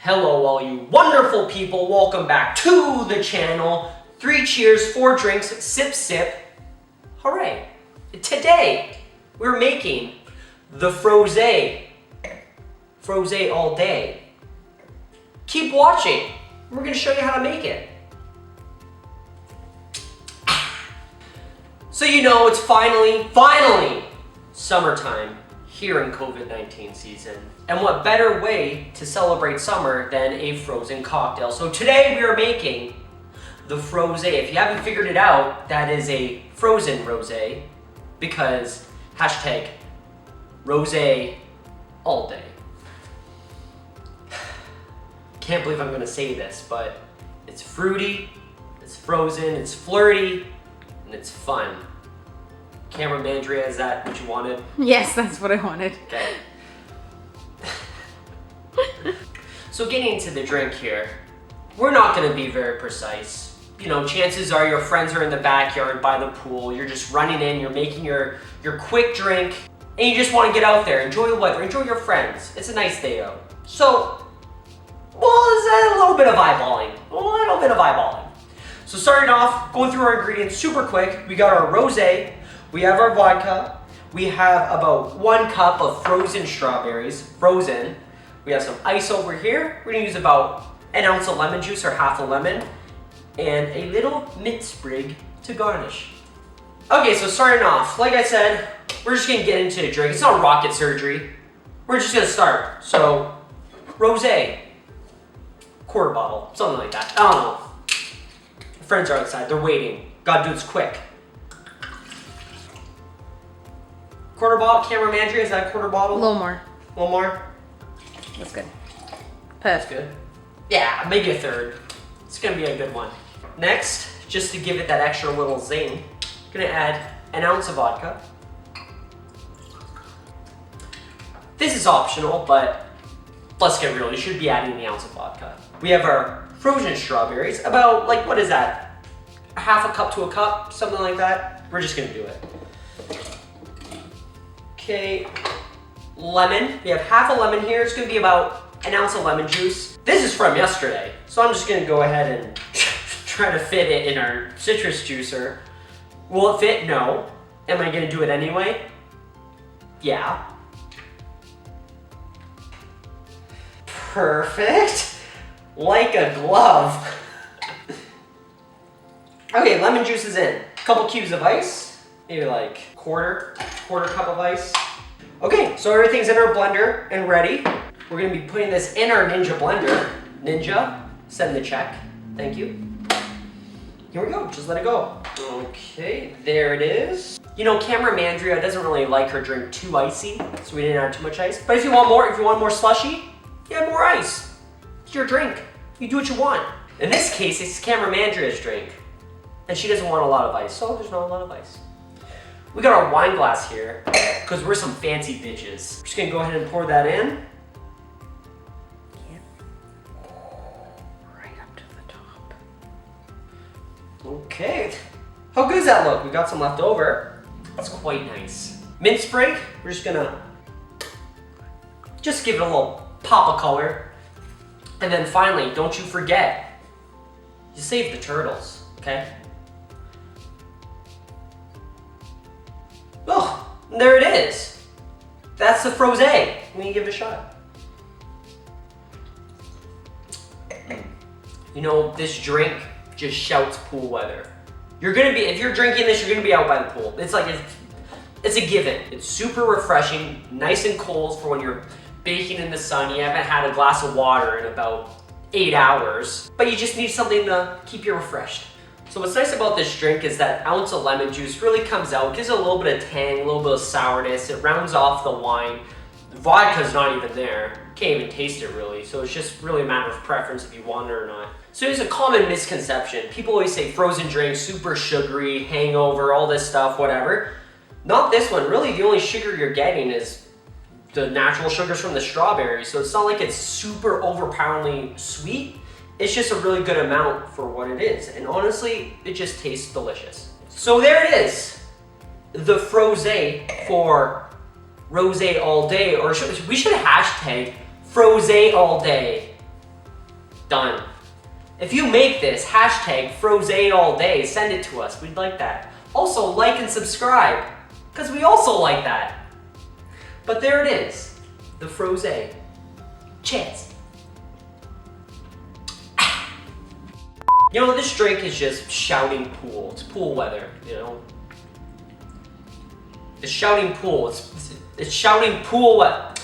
Hello all you wonderful people, welcome back to the channel. 3 cheers, 4 drinks, sip sip, hooray. Today, we're making the Frose all day. Keep watching, we're gonna show you how to make it. So you know, it's finally summertime here in COVID-19 season. And what better way to celebrate summer than a frozen cocktail? So today we are making the Frose. If you haven't figured it out, that is a frozen rosé because hashtag rosé all day. Can't believe I'm gonna say this, but it's fruity, it's frozen, it's flirty, and it's fun. Cameraman Andrea, is that what you wanted? Yes, that's what I wanted. Okay. So getting into the drink here, we're not gonna be very precise. You know, chances are your friends are in the backyard by the pool, you're just running in, you're making your quick drink, and you just wanna get out there, enjoy the weather, enjoy your friends. It's a nice day out. So, well, it's a little bit of eyeballing. So starting off, going through our ingredients super quick, we got our rosé, we have our vodka, we have about 1 cup of frozen strawberries, frozen. We have some ice over here. We're gonna use about 1 ounce of lemon juice or half a lemon, and a little mint sprig to garnish. Okay, so starting off, like I said, we're just gonna get into the drink. It's not rocket surgery. We're just gonna start. So, rosé, quarter bottle, something like that. I don't know. Friends are outside, they're waiting. Gotta do this quick. Quarter bottle, cameraman Andrea, is that a quarter bottle? A little more. A little more? That's good. That's Perfect. good. Yeah, maybe a third. It's gonna be a good one. Next, just to give it that extra little zing, gonna add 1 ounce of vodka. This is optional, but let's get real, you should be adding the ounce of vodka. We have our frozen strawberries, about, like, what is that? Half a cup to a cup, something like that. We're just gonna do it. Okay, lemon. We have half a lemon here. It's gonna be about 1 ounce of lemon juice. This is from yesterday, so I'm just gonna go ahead and try to fit it in our citrus juicer. Will it fit? No. Am I gonna do it anyway? Yeah. Perfect. Like a glove. Okay, lemon juice is in. A couple cubes of ice. Maybe like quarter cup of ice. Okay, so everything's in our blender and ready. We're gonna be putting this in our Ninja blender. Ninja, send the check. Thank you. Here we go, just let it go. Okay, there it is. You know, cameraman Andrea doesn't really like her drink too icy, so we didn't add too much ice. But if you want more slushy, you add more ice. It's your drink. You do what you want. In this case, it's cameraman Andrea's drink. And she doesn't want a lot of ice, so there's not a lot of ice. We got our wine glass here, because we're some fancy bitches. We're just gonna go ahead and pour that in. Yeah. Right up to the top. Okay. How good does that look? We got some left over. That's quite nice. Mint sprig, we're just gonna give it a little pop of color. And then finally, don't you forget, you save the turtles, okay? Oh, there it is. That's the Frose. We can give it a shot. You know, this drink just shouts pool weather. You're gonna be, if you're drinking this, you're gonna be out by the pool. It's like, it's a given. It's super refreshing, nice and cold for when you're baking in the sun. You haven't had a glass of water in about 8 hours, but you just need something to keep you refreshed. So what's nice about this drink is that ounce of lemon juice really comes out, gives it a little bit of tang, a little bit of sourness, it rounds off the wine. The vodka's not even there, can't even taste it really, so it's just really a matter of preference if you want it or not. So there's a common misconception. People always say frozen drinks, super sugary, hangover, all this stuff, whatever. Not this one, really the only sugar you're getting is the natural sugars from the strawberries, so it's not like it's super overpoweringly sweet. It's just a really good amount for what it is. And honestly, it just tastes delicious. So there it is. The Frose for Rosé all day, or we should hashtag Frose all day. Done. If you make this, hashtag Frose all day, send it to us. We'd like that. Also, like and subscribe, because we also like that. But there it is, the Frose. Cheers. You know, this drink is just shouting pool. It's pool weather, you know? It's shouting pool. It's shouting pool what?